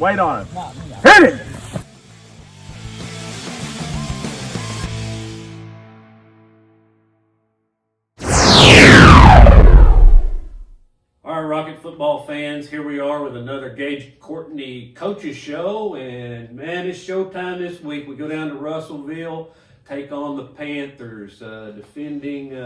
Wait on him. Hit it! All right, Rocket football fans, here we are with another Gaige Courtney Coaches Show, and man, it's showtime this week. We go down to Russellville, take on the Panthers, defending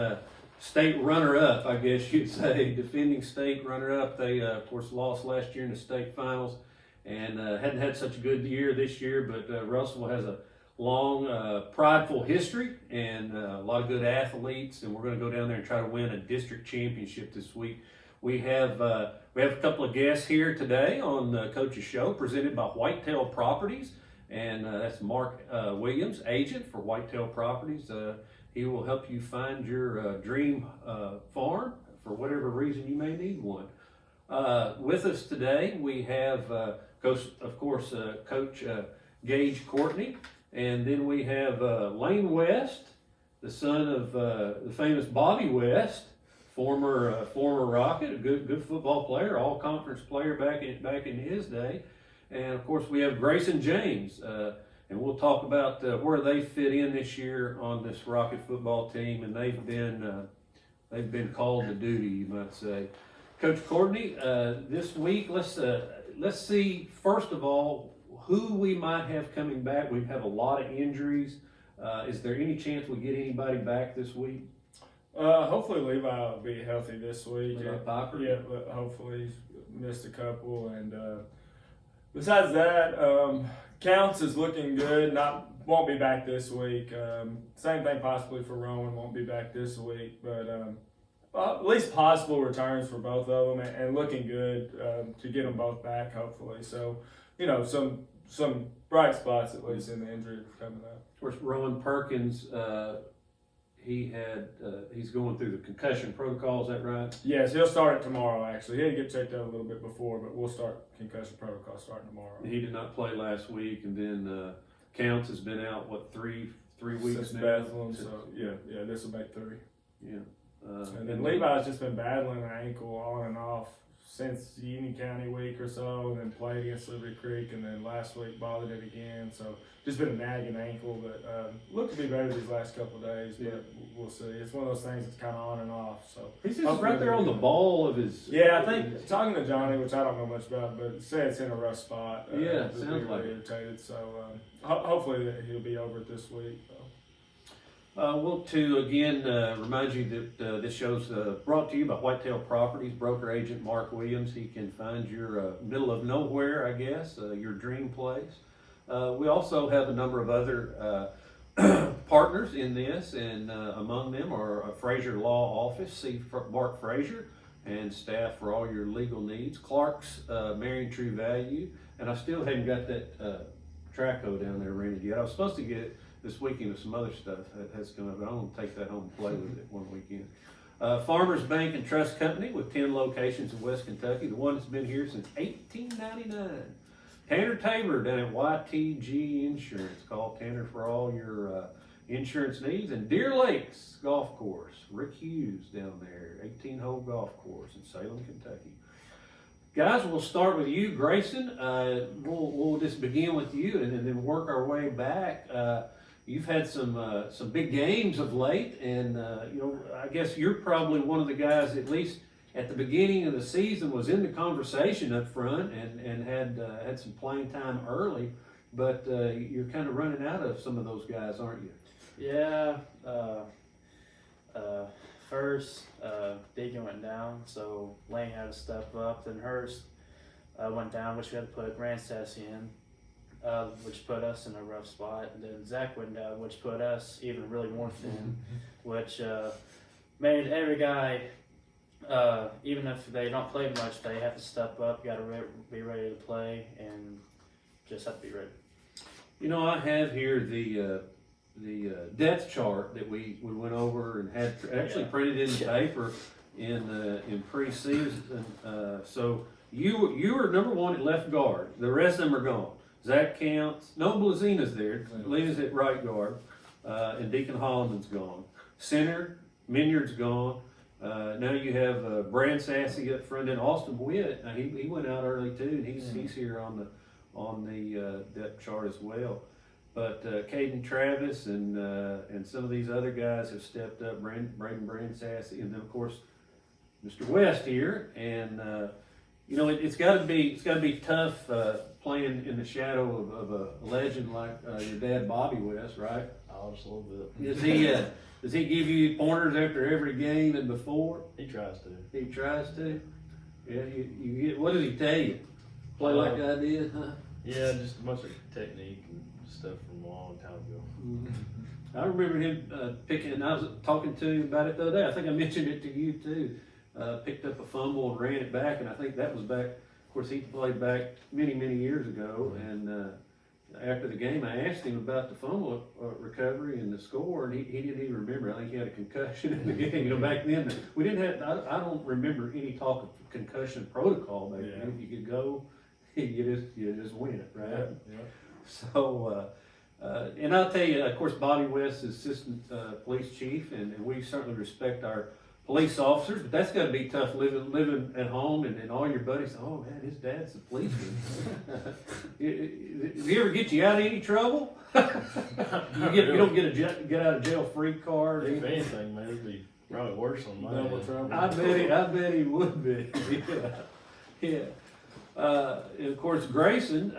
state runner-up, I guess you'd say, defending state runner-up. They, of course, lost last year in the state finals, and hadn't had such a good year this year, but Russellville has a long, prideful history and a lot of good athletes, and we're going to go down there and try to win a district championship this week. We have a couple of guests here today on the Coach's Show, presented by Whitetail Properties, and that's Mark Williams, agent for Whitetail Properties. He will help you find your dream farm for whatever reason you may need one. With us today, we have, Coach Gaige Courtney, and then we have Lane West, the son of the famous Bobby West. Former Rocket, a good football player, all conference player back in his day, and of course we have Grayson James, and we'll talk about where they fit in this year on this Rocket football team, and they've been called to duty, you might say. Coach Courtney, this week let's see first of all who we might have coming back. We have a lot of injuries. Is there any chance we get anybody back this week? Hopefully Levi will be healthy this week. Yeah, but hopefully he's missed a couple. And besides that, Counts is looking good. Won't be back this week. Same thing possibly for Rowan. Won't be back this week. But at least possible returns for both of them, and looking good to get them both back. Hopefully, so some bright spots at least in the injury coming up. Of course, Rowan Perkins. He's going through the concussion protocol, is that right? Yes, he'll start it tomorrow, actually. He had to get checked out a little bit before, but we'll start concussion protocol starting tomorrow. He did not play last week, and then Counts has been out, three weeks Since now? Bethlehem, so yeah, this will make 3. Yeah. And then Levi's just been battling an ankle on and off since Union County week or so, and then played against Liberty Creek, and then last week bothered it again. So just been a nagging ankle, but looked to be better these last couple of days. But we'll see. It's one of those things that's kind of on and off. So he's just right there on the ball of his. Yeah, I think talking to Johnny, which I don't know much about, but say it's in a rough spot. Sounds like irritated. So hopefully he'll be over it this week. To again remind you that this show's brought to you by Whitetail Properties, broker agent Mark Williams. He can find your middle of nowhere, I guess, your dream place. We also have a number of other partners in this, and among them are Frazier Law Office, see Mark Frazier, and staff for all your legal needs. Clark's Marion True Value, and I still haven't got that Traco down there rented yet. I was supposed to get it this weekend with some other stuff that has come up, but I'm going to take that home and play with it one weekend. Farmers Bank and Trust Company with 10 locations in West Kentucky, the one that's been here since 1899. Tanner Tabor down at YTG Insurance. Call Tanner for all your insurance needs. And Deer Lakes Golf Course, Rick Hughes down there, 18-hole golf course in Salem, Kentucky. Guys, we'll start with you, Grayson. We'll just begin with you and then work our way back. You've had some big games of late, and I guess you're probably one of the guys, at least at the beginning of the season, was in the conversation up front and had some playing time early. But you're kind of running out of some of those guys, aren't you? Yeah. First, Deacon went down, so Lane had to step up. Then Hurst went down, which we had to put Grant Sassy in. Which put us in a rough spot. And then Zach went down, which put us even really more thin, which made every guy, even if they don't play much, they have to step up, got to be ready to play, and just have to be ready. I have here the depth chart that we went over and had actually printed in paper in preseason. So you were number one at left guard. The rest of them are gone. Zach Counts. No, Blazina's there. Blazina's at right guard. And Deacon Holloman's gone. Center, Minyard's gone. Now you have Brand Sassy up front, and Austin Witt. Now he went out early too, and he's here on on the depth chart as well. But Caden Travis and some of these other guys have stepped up. Braden Sassy, and then of course Mr. West here. And you know, it's got to be tough playing in the shadow of a legend like your dad, Bobby West, right? Oh, just a little bit. Does he give you pointers after every game and before? He tries to. He tries to. Yeah, you get. What does he tell you? Play like I did, huh? Yeah, just a bunch of technique and stuff from a long time ago. Mm-hmm. I remember him picking, and I was talking to him about it the other day. I think I mentioned it to you too. Picked up a fumble and ran it back, and I think that was back. Of course, he played back many years ago. And after the game, I asked him about the fumble recovery and the score, and he didn't even remember. I think he had a concussion in the game. You know, back then we didn't have. I don't remember any talk of concussion protocol back then. If you could go, you just went, right? Yeah. So, and I'll tell you, of course, Bobby West is assistant police chief, and we certainly respect our police officers, but that's got to be tough living at home and all your buddies. Oh man, his dad's a policeman. Does he ever get you out of any trouble? You don't get a get out of jail free card. If anything, man, it'd be probably worse on my Double end. trouble. I bet he would be. Yeah. And of course, Grayson,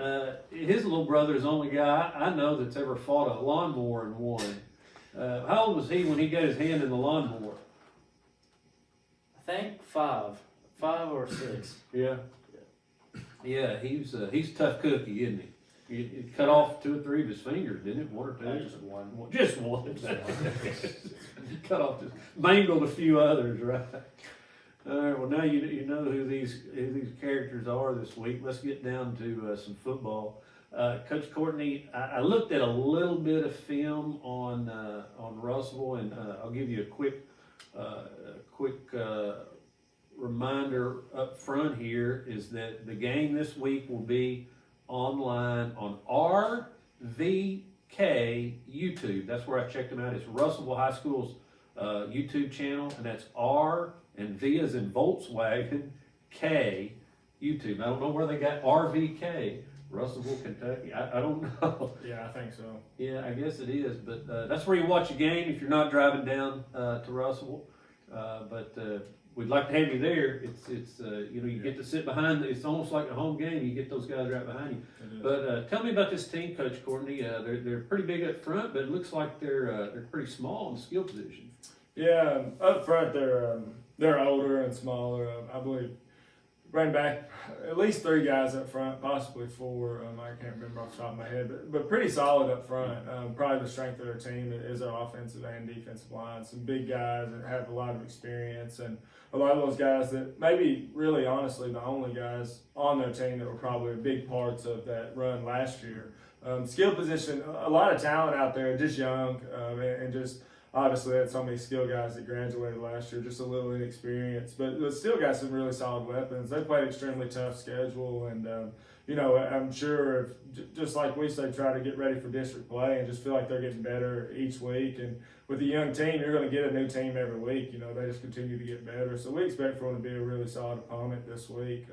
his little brother is the only guy I know that's ever fought a lawnmower and won. How old was he when he got his hand in the lawnmower? I think 5 or 6. Yeah. Yeah, he's a tough cookie, isn't he? He cut off 2 or 3 of his fingers, didn't it? 1 or 2? Just one. Just one. Cut off, just mangled a few others, right? All right. Well, now you know who these characters are this week. Let's get down to some football. Coach Courtney, I looked at a little bit of film on Russellville, and I'll give you a quick reminder up front here is that the game this week will be online on RVK YouTube. That's where I checked them out. It's Russellville High School's YouTube channel, and that's R and V as in Volkswagen, K YouTube. I don't know where they got RVK, Russellville, Kentucky. I don't know. Yeah, I think so. Yeah, I guess it is, but that's where you watch a game if you're not driving down to Russellville. But we'd like to have you there. It's you get to sit behind. It's almost like a home game. You get those guys right behind you. But tell me about this team, Coach Courtney. They're pretty big up front, but it looks like they're pretty small in the skill position. Yeah, up front they're older and smaller. I believe running back at least 3 guys up front, possibly 4. I can't remember off the top of my head, but pretty solid up front. Probably the strength of their team is their offensive and defensive line. Some big guys that have a lot of experience, and a lot of those guys that maybe really honestly the only guys on their team that were probably big parts of that run last year. Skill position, a lot of talent out there, just young and just. Obviously, they had so many skill guys that graduated last year, just a little inexperienced, but still got some really solid weapons. They played extremely tough schedule, and I'm sure if, just like we say, try to get ready for district play and just feel like they're getting better each week. And with a young team, you're going to get a new team every week. They just continue to get better. So we expect for them to be a really solid opponent this week,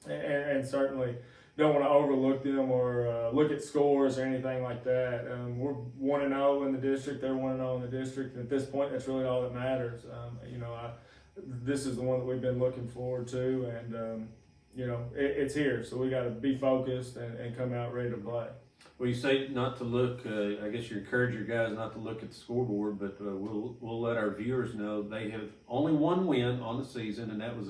and certainly. Don't want to overlook them or look at scores or anything like that. We're 1-0 in the district. They're 1-0 in the district. At this point, that's really all that matters. This is the one that we've been looking forward to, and it's here. So we got to be focused and come out ready to play. Well, you say not to look. I guess you encourage your guys not to look at the scoreboard, but we'll let our viewers know they have only 1 win on the season, and that was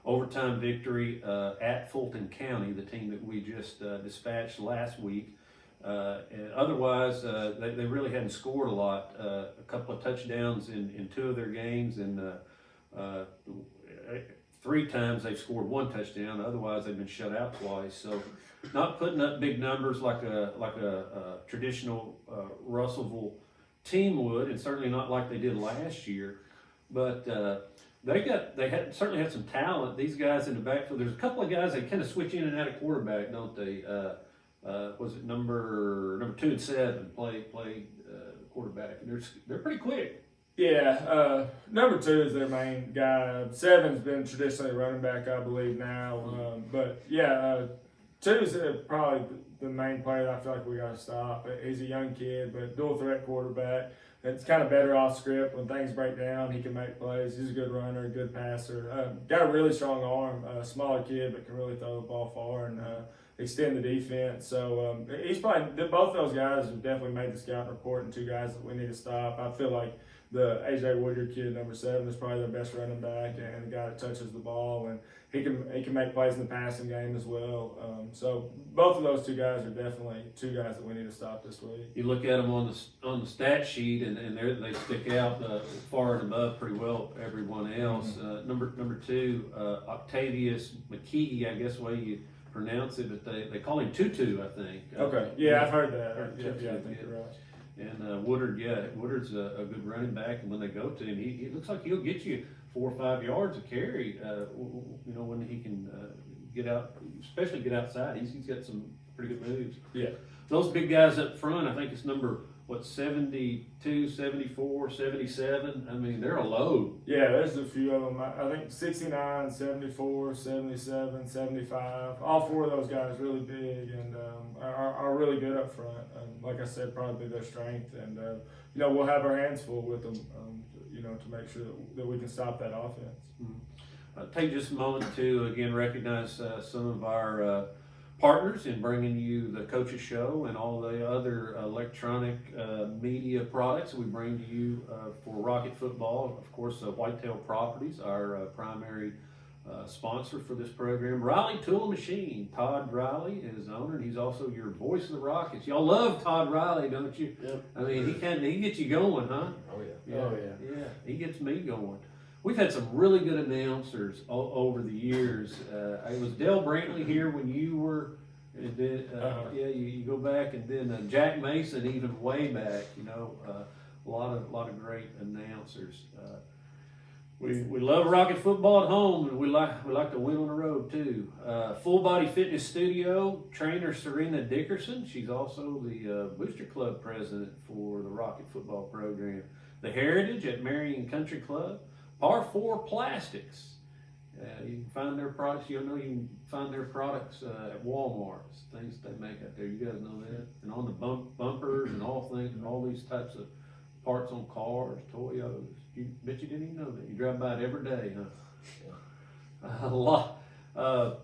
overtime victory at Fulton County, the team that we just dispatched last week. And otherwise, they really hadn't scored a lot. A couple of touchdowns in 2 of their games, and 3 times they've scored 1 touchdown. Otherwise, they've been shut out twice. So, not putting up big numbers like a traditional Russellville team would, and certainly not like they did last year. But certainly had some talent. These guys in the backfield. There's a couple of guys that kind of switch in and out of quarterback, don't they? Was it number 2 and 7 play quarterback, and they're pretty quick. Yeah, number 2 is their main guy. 7's been traditionally a running back, I believe now. But yeah, Two is probably the main player that I feel like we got to stop. He's a young kid, but dual threat quarterback. It's kind of better off script. When things break down, he can make plays. He's a good runner, a good passer. Got a really strong arm. Smaller kid, but can really throw the ball far and extend the defense. So he's probably both those guys have definitely made the scouting report, and two guys that we need to stop. I feel like the AJ Woodyard kid, number 7, is probably their best running back and the guy that touches the ball, and he can make plays in the passing game as well. So both of those two guys are definitely two guys that we need to stop this week. You look at them on the stat sheet, and they stick out far and above pretty well everyone else. Number 2, Octavius McKee, I guess the way you pronounce it, but they call him Tutu, I think. Okay, yeah, I've heard that. Yeah, I think you're right. And Woodard's a good running back, and when they go to him, he looks like he'll get you 4 or 5 yards of carry. When he can get out, especially get outside, he's got some pretty good moves. Yeah. Those big guys up front, I think it's number 72, 74, 77. I mean, they're a load. Yeah, there's a few of them. I think 69, 74, 77, 75. All 4 of those guys really big and are really good up front. Like I said, probably their strength. And, we'll have our hands full with them, to make sure that we can stop that offense. Take just a moment to, again, recognize some of our partners in bringing you the Coaches Show and all the other electronic media products we bring to you for Rocket Football. Of course, Whitetail Properties, our primary sponsor for this program. Riley Tool Machine. Todd Riley is owner, and he's also your voice of the Rockets. Y'all love Todd Riley, don't you? Yep. I mean, he gets you going, huh? Oh yeah. Yeah, he gets me going. We've had some really good announcers over the years. It was Dale Brantley here when you were, and then, you go back, and then Jack Mason even way back. A lot of great announcers. We love Rocket Football at home, and we like to win on the road too. Full Body Fitness Studio trainer Serena Dickerson. She's also the Booster Club president for the Rocket Football program. The Heritage at Marion Country Club. Par 4 Plastics. You can find their products. You can find their products at Walmart. Things they make out there. You guys know that. And on the bumpers and all these types of parts on cars, Toyotas. Bet you didn't even know that. You drive by it every day, huh?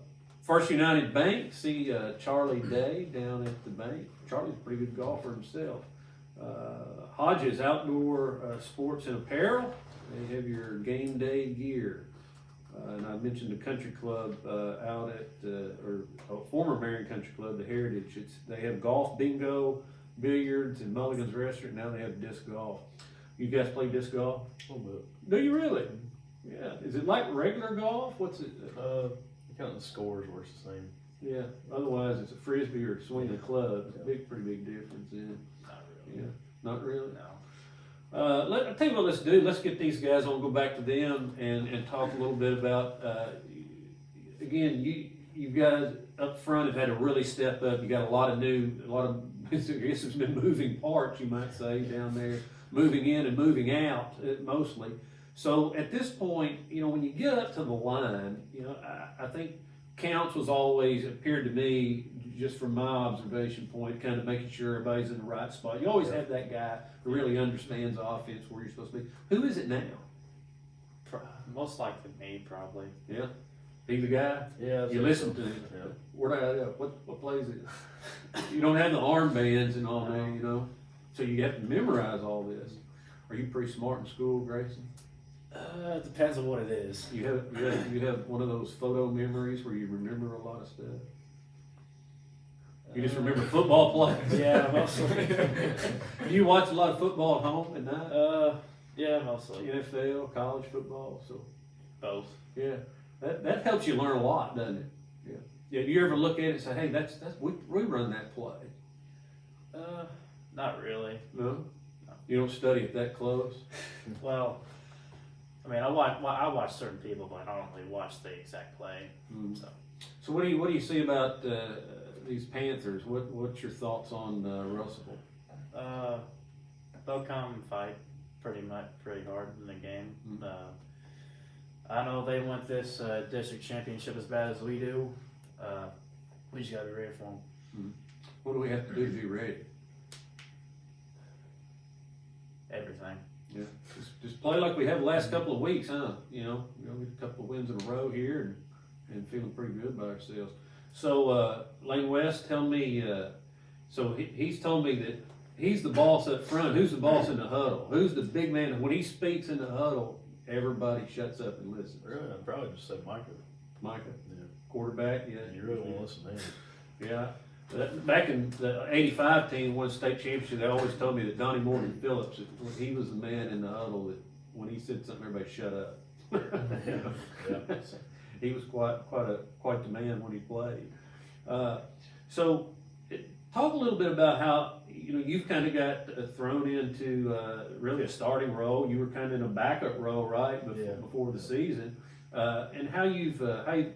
First United Bank. See Charlie Day down at the bank. Charlie's a pretty good golfer himself. Hodges Outdoor Sports and Apparel. They have your game day gear. And I mentioned the country club out at, former Marion Country Club, the Heritage. They have golf, bingo, billiards, and Mulligan's Restaurant. Now they have disc golf. You guys play disc golf? A little bit. Do you really? Yeah. Is it like regular golf? What's it? Kind of the scores works the same. Yeah. Otherwise, it's a frisbee or swing a club. It's a pretty big difference in it. Not really. Yeah. Not really? No. I'll tell you what let's do. Let's get these guys on, go back to them, and talk a little bit about, again, you guys up front have had to really step up. You got a lot of, I guess there's been moving parts, you might say, down there, moving in and moving out, mostly. So at this point, when you get up to the line, I think counts was always, appeared to me, just from my observation point, kind of making sure everybody's in the right spot. You always have that guy who really understands the offense where you're supposed to be. Who is it now? Most likely me, probably. Yeah? He the guy? Yeah. You listen to him. Yeah. What plays it? You don't have the armbands and all that, So you have to memorize all this. Are you pretty smart in school, Grayson? It depends on what it is. You have one of those photo memories where you remember a lot of stuff? You just remember football plays? Yeah, mostly. Do you watch a lot of football at home at night? Yeah, mostly. NFL, college football, so Both. yeah, that helps you learn a lot, doesn't it? Yeah. Yeah. Do you ever look at it and say, "Hey, that's we run that play"? Not really. No. You don't study it that close. Well, I mean, I watch certain people, but I don't really watch the exact play. So what do you see about these Panthers? What's your thoughts on Russellville? They'll come and fight pretty hard in the game. I know they want this district championship as bad as we do. We just gotta be ready for them. What do we have to do to be ready? Everything. Yeah, just play like we have the last couple of weeks, huh? You know, get a couple of wins in a row here and feeling pretty good about ourselves. So, Lane West, tell me, so he's told me that he's the boss up front. Who's the boss in the huddle? Who's the big man? When he speaks in the huddle, everybody shuts up and listens. Really, I'd probably just say Micah. Micah, Yeah. quarterback, yeah. You really want to listen to him. Yeah. Back in the '85 team won state championship, they always told me that Donnie Morgan Phillips, he was the man in the huddle that when he said something, everybody shut up. Yeah. He was quite the man when he played. So, talk a little bit about how you've kind of got thrown into really a starting role. You were kind of in a backup role, right, before the season, and how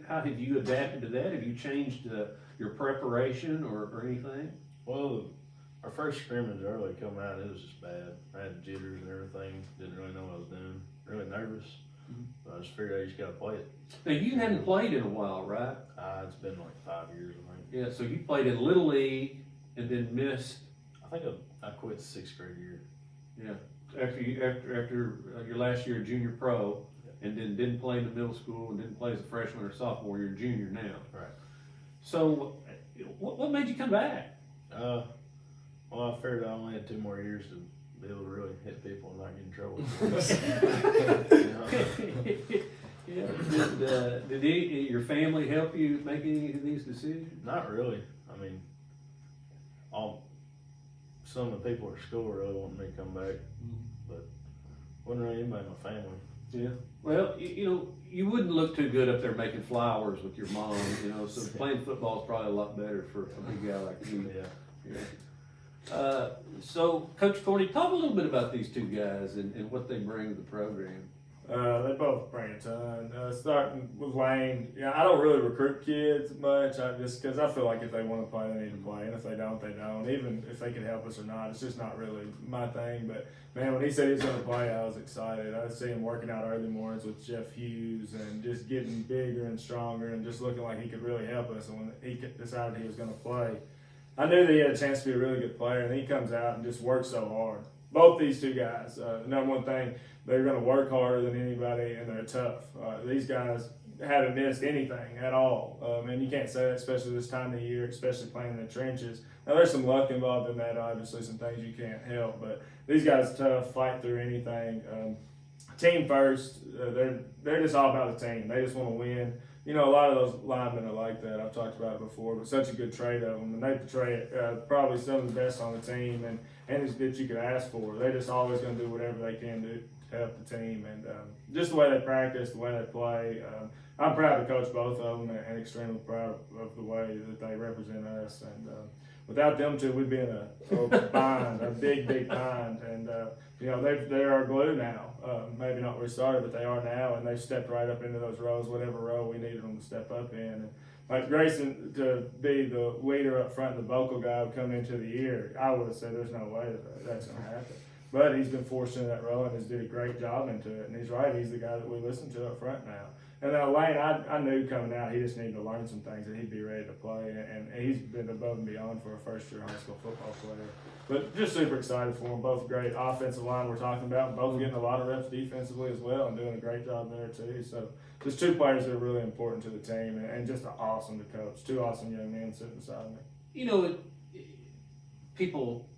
how have you adapted to that? Have you changed your preparation or anything? Well, our first scrimmage early come out, it was just bad. I had jitters and everything. Didn't really know what I was doing. Really nervous. But I just figured I just got to play it. Now you hadn't played in a while, right? It's been like 5 years, I think. Yeah. So you played in Little League and then missed. I think I quit 6th grade year. Yeah. After your last year of junior pro, and then didn't play in the middle school and didn't play as a freshman or sophomore. You're a junior now. Right. So, what made you come back? Well, I figured I only had 2 more years to be able to really hit people and not get in trouble. Yeah. Did your family help you make any of these decisions? Not really. I mean, some of the people at school really wanted me to come back, but wasn't really anybody in my family. Yeah. Well, you wouldn't look too good up there making flowers with your mom, so playing football is probably a lot better for a big guy like you. Yeah. So, Coach Courtney, talk a little bit about these two guys and what they bring to the program. They both bring a ton. Starting with Lane, I don't really recruit kids much. Because I feel like if they want to play, they need to play, and if they don't, they don't. Even if they can help us or not, it's just not really my thing. But man, when he said he was going to play, I was excited. I see him working out early mornings with Jeff Hughes and just getting bigger and stronger and just looking like he could really help us. And when he decided he was going to play, I knew that he had a chance to be a really good player, and he comes out and just works so hard. Both these two guys, number one thing, they're going to work harder than anybody, and they're tough. These guys haven't missed anything at all, and you can't say that, especially this time of the year, especially playing in the trenches. Now, there's some luck involved in that, obviously, some things you can't help, but these guys are tough, fight through anything. Team first, they're just all about the team. They just want to win. A lot of those linemen are like that. I've talked about it before, but such a good trade of them. And they portray probably some of the best on the team and that you could ask for. They're just always going to do whatever they can do to help the team. And just the way they practice, the way they play. I'm proud to coach both of them and extremely proud of the way that they represent us. And without them two, we'd be in a bind, a big bind. And, they're our glue now. Maybe not where we started, but they are now, and they've stepped right up into those roles, whatever role we needed them to step up in. And like Grayson to be the leader up front, the vocal guy coming into the year, I would have said there's no way that's going to happen. But he's been forced into that role and has did a great job into it. And he's right, he's the guy that we listen to up front now. And then Lane, I knew coming out he just needed to learn some things and he'd be ready to play. And he's been above and beyond for a first-year high school football player. But just super excited for them. Both great offensive line we're talking about. And both getting a lot of reps defensively as well and doing a great job there too. So just two players that are really important to the team and just awesome to coach. Two awesome young men sitting beside me. People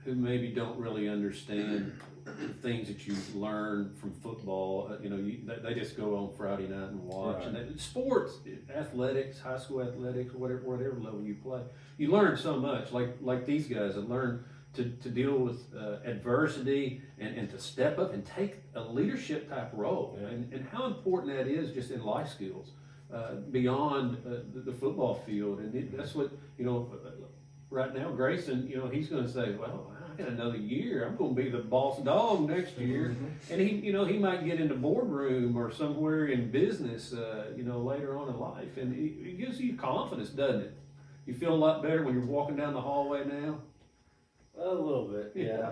who maybe don't really understand the things that you learn from football, they just go on Friday night and watch. Right. And sports, athletics, high school athletics, whatever level you play, you learn so much. Like these guys have learned to deal with adversity and to step up and take a leadership type role, and how important that is just in life skills beyond the football field. And that's what right now, Grayson, he's going to say, well, I got another year. I'm going to be the boss dog next year. Mm-hmm. And he might get in the boardroom or somewhere in business, later on in life. And it gives you confidence, doesn't it? You feel a lot better when you're walking down the hallway now? A little bit, yeah.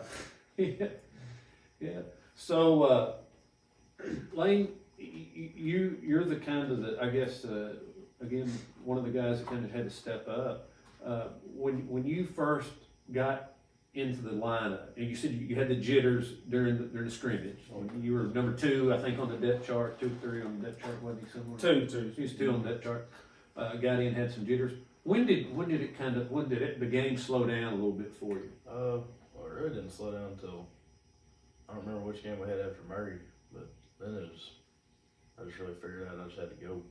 Yeah. So, Lane, you're the kind of I guess, again, one of the guys that kind of had to step up. When you first got into the lineup, and you said you had the jitters during the scrimmage. You were number 2, I think, on the depth chart, 2, 3 on the depth chart, wasn't he somewhere? 2. He was 2 on the depth chart. Got in, had some jitters. When did the game slow down a little bit for you? Well, it really didn't slow down until, I don't remember which game we had after Murray, but then I just really figured out I just had to go.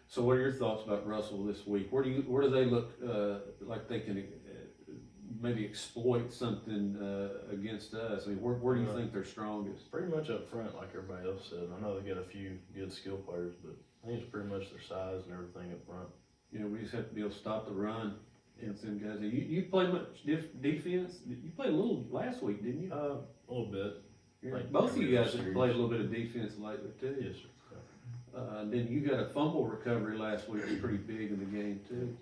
So what are your thoughts about Russell this week? Where do they look like they can maybe exploit something against us? I mean, where do you think they're strongest? Pretty much up front, like everybody else said. I know they got a few good skill players, but I think it's pretty much their size and everything up front. You know, we just have to be able to stop the run against them guys. You play much defense? You played a little last week, didn't you? A little bit. Like both of you guys have series. played a little bit of defense lately too. Yes, sir. Then you got a fumble recovery last week, was pretty big in the game too.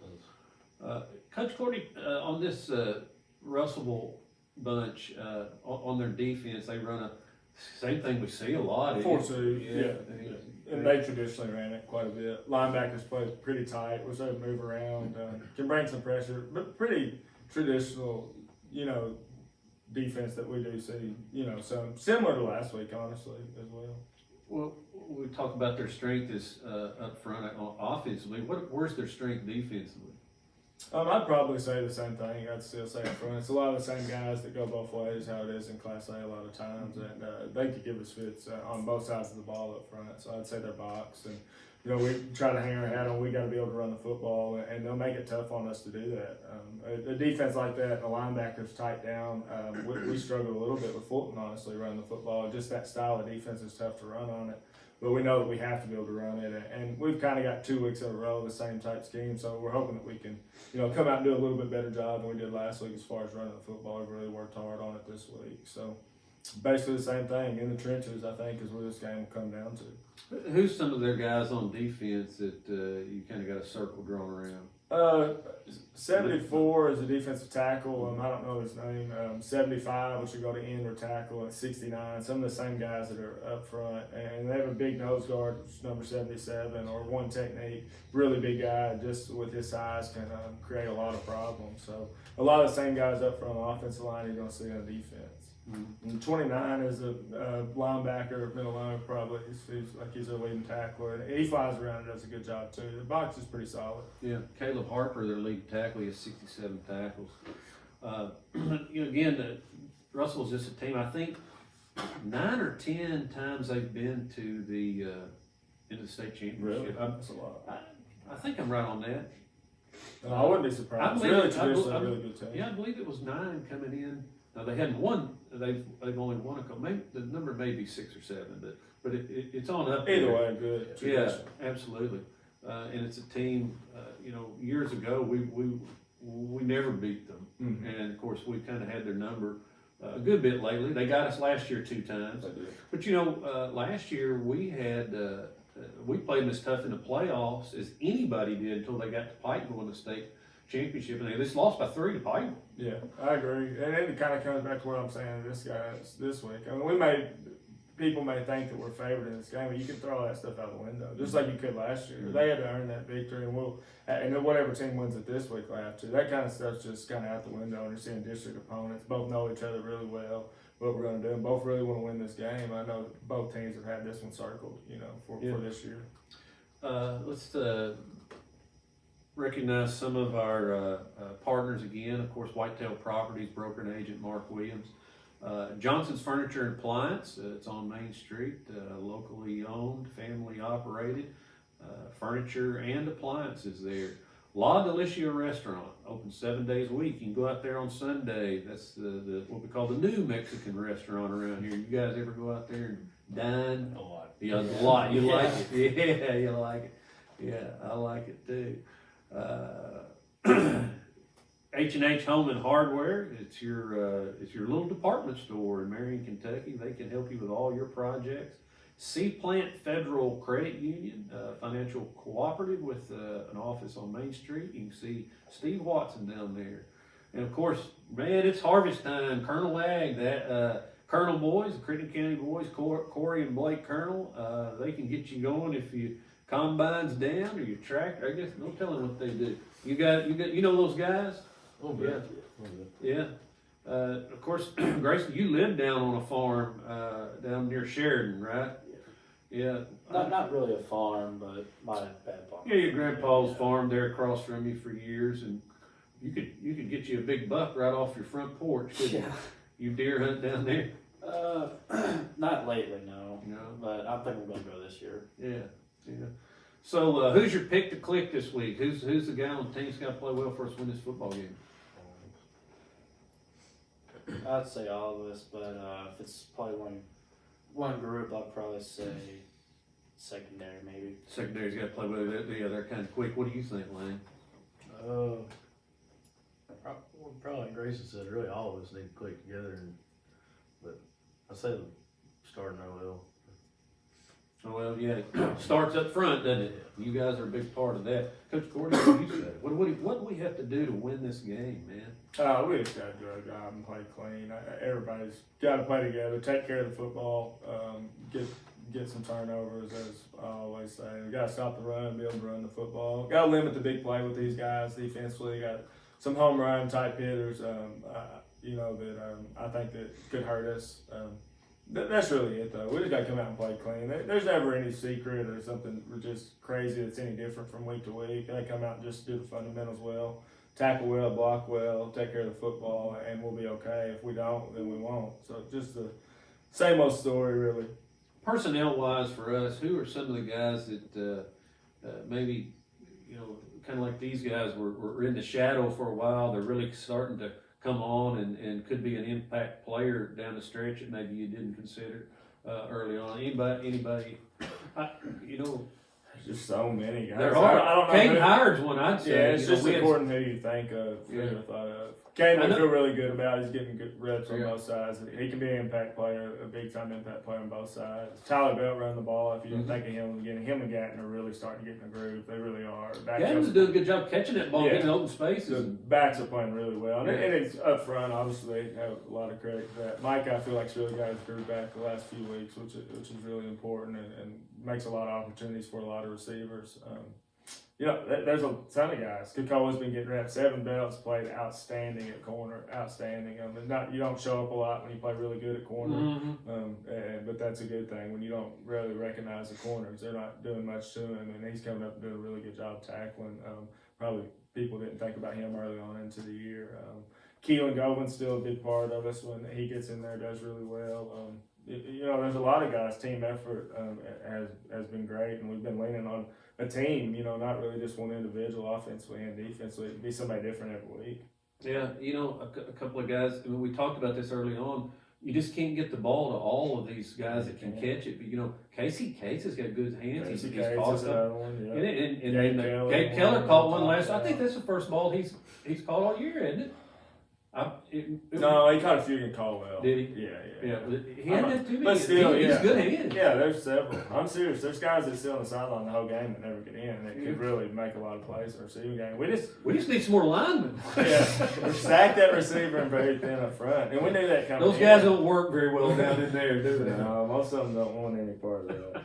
Coach Courtney, on this Russellville bunch, on their defense, they run a same thing we see a lot. 4-2, yeah. And they traditionally ran it quite a bit. Linebackers play pretty tight, was able to move around, can bring some pressure, but pretty traditional, defense that we do see, some similar to last week, honestly, as well. Well, we talk about their strength is up front offensively. Where's their strength defensively? I'd probably say the same thing. I'd still say up front. It's a lot of the same guys that go both ways, how it is in Class A a lot of times, and they could give us fits on both sides of the ball up front. So I'd say their box, and we try to hang our hat on. We got to be able to run the football, and they'll make it tough on us to do that. A defense like that, the linebackers tight down. We struggle a little bit with Fulton, honestly, running the football. Just that style of defense is tough to run on it. But we know that we have to be able to run it, and we've kind of got 2 weeks in a row of the same type scheme. So we're hoping that we can, come out and do a little bit better job than we did last week as far as running the football. We've really worked hard on it this week. So basically the same thing in the trenches, I think, is where this game will come down to. Who's some of their guys on defense that you kind of got a circle drawn around? 74 is a defensive tackle. I don't know his name. 75, which would go to end or tackle, and 69. Some of the same guys that are up front, and they have a big nose guard, which is number 77, or one technique. Really big guy, just with his size, can create a lot of problems. So a lot of the same guys up front on the offensive line you're going to see on defense. Mm-hmm. And 29 is a linebacker, middle linebacker probably. He's a leading tackler, and he flies around and does a good job too. The box is pretty solid. Yeah, Caleb Harper, their lead tackle, he has 67 tackles. Again, Russell's just a team. I think 9 or 10 times they've been to the state championship. Really? That's a lot. I think I'm right on that. I wouldn't be surprised. It's really traditionally a really good team. Yeah, I believe it was 9 coming in. Now they hadn't won. They've only won a couple. Maybe the number may be 6 or 7, but it's on up. Either there. way, good. Yeah, absolutely. And it's a team. Years ago we never beat them, and of course we kind of had their number a good bit lately. They got us last year 2 times, but last year we had we played them as tough in the playoffs as anybody did until they got to Pikeville in the state championship, and they just lost by 3 to Pikeville. Yeah, I agree, and it kind of comes back to what I'm saying. This week. I mean, people may think that we're favored in this game, but you can throw all that stuff out the window, just like you could last year. They had to earn that victory, and whatever team wins it this week will have to. That kind of stuff's just kind of out the window. And you're seeing district opponents, both know each other really well, what we're going to do, and both really want to win this game. I know that both teams have had this one circled, for this year. Let's recognize some of our partners again. Of course, Whitetail Properties, broker and agent Mark Williams. Johnson's Furniture and Appliance, it's on Main Street, locally owned, family operated, furniture and appliances there. La Delicia Restaurant, open 7 days a week. You can go out there on Sunday. That's the what we call the new Mexican restaurant around here. You guys ever go out there and dine? A lot. Yeah, a lot. You like it? Yeah, you like it. Yeah, I like it too. H&H Home and Hardware, it's your little department store in Marion, Kentucky. They can help you with all your projects. Sea Plant Federal Credit Union, financial cooperative with an office on Main Street. You can see Steve Watson down there. And of course, man, it's harvest time. Colonel Ag, Colonel boys, the Crittenden County boys, Corey and Blake Colonel, they can get you going if you combines down or your tractor? I guess no telling what they do. You know those guys? Oh, Yeah. Yeah. Of course, Grayson, you live down on a farm down near Sheridan, right? Yeah. Not really a farm, but my bad farm. Yeah, your grandpa's farm there across from you for years, and you could get you a big buck right off your front porch. Yeah. You deer hunt down there? Not lately, no. No. But I think we're gonna go this year. Yeah. So, who's your pick to click this week? Who's the guy on the team that's got to play well for us to win this football game? I'd say all of us, but if it's probably one group, I'd probably say secondary maybe. Secondary's got to play well. Yeah, they're kind of quick. What do you think, Lane? Probably like Grayson said, really all of us need to click together, but I say the starting OL. Oh, well, yeah, it starts up front, doesn't it? You guys are a big part of that. Coach Courtney, what do you say? What do we have to do to win this game, man? We just got to do our job and play clean. Everybody's got to play together, take care of the football, get some turnovers, as I always say. We got to stop the run, be able to run the football. Got to limit the big play with these guys defensively. Got some home run type hitters, that I think that could hurt us. That's really it, though. We just got to come out and play clean. There's never any secret or something just crazy that's any different from week to week. They come out and just do the fundamentals well, tackle well, block well, take care of the football, and we'll be okay. If we don't, then we won't. So just the same old story, really. Personnel-wise for us, who are some of the guys that maybe, kind of like these guys were in the shadow for a while. They're really starting to come on and could be an impact player down the stretch that maybe you didn't consider early on. Anybody, There's just so many guys. They're hard. I don't know. Caden Hired's one I'd say. Yeah, it's just according to who you think of. Yeah. Thought of. Caden, we feel really good about. He's getting good reps on both sides. He can be an impact player, a big time impact player on both sides. Tyler Belt running the ball. If you didn't think of him again, him and Gatton are really starting to get in the groove. They really are. Gatton's doing a good job catching that ball, getting open spaces. The backs are playing really well, and it's up front. Obviously, have a lot of credit for that. Mike, I feel like, has really got his groove back the last few weeks, which is really important and makes a lot of opportunities for a lot of receivers. There's a ton of guys. Kikoa's been getting reps. 7 Belts played outstanding at corner. Outstanding. You don't show up a lot when you play really good at corner, but that's a good thing. When you don't really recognize the corners, they're not doing much to him, and he's coming up and doing a really good job tackling. Probably people didn't think about him early on into the year. Keelan Govin's still a big part of us when he gets in there, does really well. There's a lot of guys. Team effort has been great, and we've been leaning on a team, not really just one individual offensively and defensively. It'd be somebody different every week. Yeah, a couple of guys, we talked about this early on. You just can't get the ball to all of these guys that can catch it. But, Casey Cates has got good hands. Casey He's Cates caught is another one, yeah. And Gaige Keller caught one last. Yeah. I think that's the first ball he's caught all year, isn't it? No, he caught a few in Caldwell. Did he? Yeah. He hadn't had too many. But still, he's good hands. Yeah, there's several. I'm serious. There's guys that sit on the sideline the whole game that never get in that could really make a lot of plays in the receiving game. We just need some more linemen. stack that receiver and very thin up front, and we knew that coming. Those guys don't work very well down in there, do they? No, most of them don't want any part of that.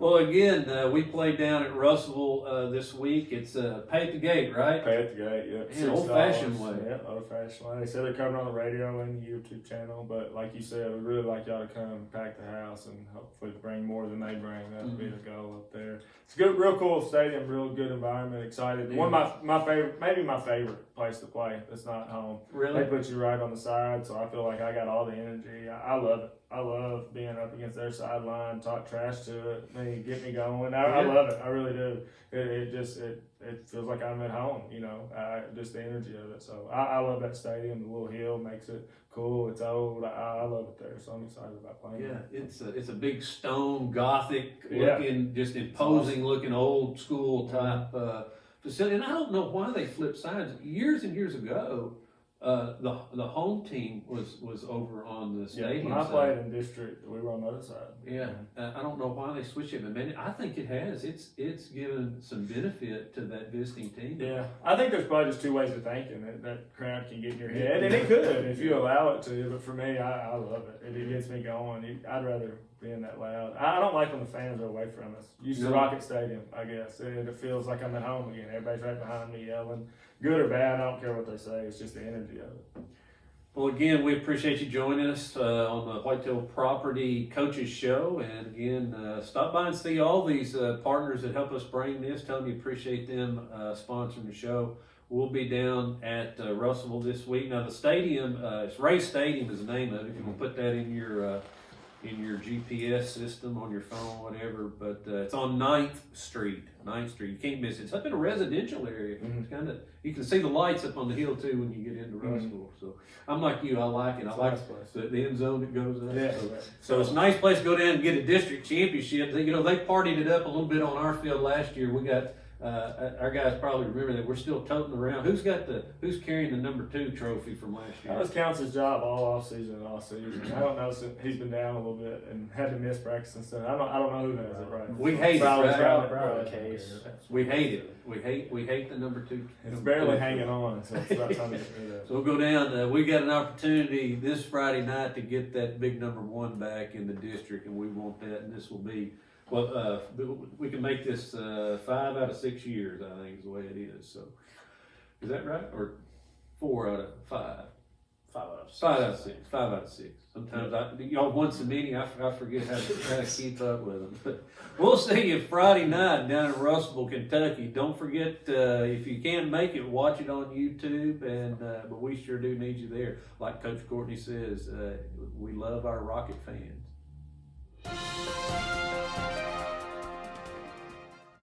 Well, again, we played down at Russellville this week. It's pay at the gate, right? Pay at the gate, yeah. In old-fashioned way. Yeah, old-fashioned way. They said they're coming on the radio and the YouTube channel, but like you said, we'd really like y'all to come and pack the house and hopefully bring more than they bring. That would be the goal up there. It's a good, real cool stadium, real good environment, excited. Yeah. One of my favorite, maybe my favorite place to play that's not home. Really? They put you right on the side, so I feel like I got all the energy. I love it. I love being up against their sideline, talk trash to it, get me going. I love it. I really do. It feels like I'm at home, just the energy of it. So I love that stadium. The little hill makes it cool. It's old. I love it there. So I'm excited about playing. Yeah, it's a big stone, Gothic looking, just imposing looking, old school type facility. And I don't know why they flipped sides. Years and years ago, the home team was over on the stadium when I side. played in district, we were on the other side. Yeah, I don't know why they switched it, but man, I think it has. It's given some benefit to that visiting team. Yeah, I think there's probably just two ways of thinking. That crowd can get in your head, and it could if you allow it to. But for me, I love it. It gets me going. I'd rather being that loud. I don't like when the fans are away from us. Used to No. Rocket Stadium, I guess. It feels like I'm at home again. Everybody's right behind me yelling. Good or bad, I don't care what they say. It's just the energy of it. Well, again, we appreciate you joining us on the Whitetail Property Coaches Show. And again, stop by and see all these partners that help us bring this. Tell them you appreciate them sponsoring the show. We'll be down at Russellville this week. Now, the stadium, it's Ray Stadium is the name of it. If you want to put that in your GPS system on your phone, whatever. But it's on 9th Street. 9th Street. You can't miss it. It's up in a residential area. It's kind of, you can see the lights up on the hill too when you get into Russellville. So I'm like you. I like it. I It's a like nice place. the end zone that goes up. Yeah. So it's a nice place to go down and get a district championship. They partied it up a little bit on our field last year. We got our guys probably remember that we're still toting around. Who's carrying the number 2 trophy from last year? That was Counts' job all off season and all season. I don't know since he's been down a little bit and had to miss practice and stuff. I don't know who has it right. We hate it, Probably right? Brown. Case. We hate it. We hate the number 2. It's barely hanging on, so it's about time to get rid of it. So we'll go down. We got an opportunity this Friday night to get that big number 1 back in the district, and we want that. And this will be, well, we can make this 5 out of 6 years. I think is the way it is. So, is that right? Or 4 out of 5? 5 out of 6. 5 out of 6. 5 out of 6. Sometimes y'all won so many, I forget how to keep up with them. But we'll see you Friday night down in Russellville, Kentucky. Don't forget, if you can make it, watch it on YouTube. And but we sure do need you there. Like Coach Courtney says, we love our Rocket fans.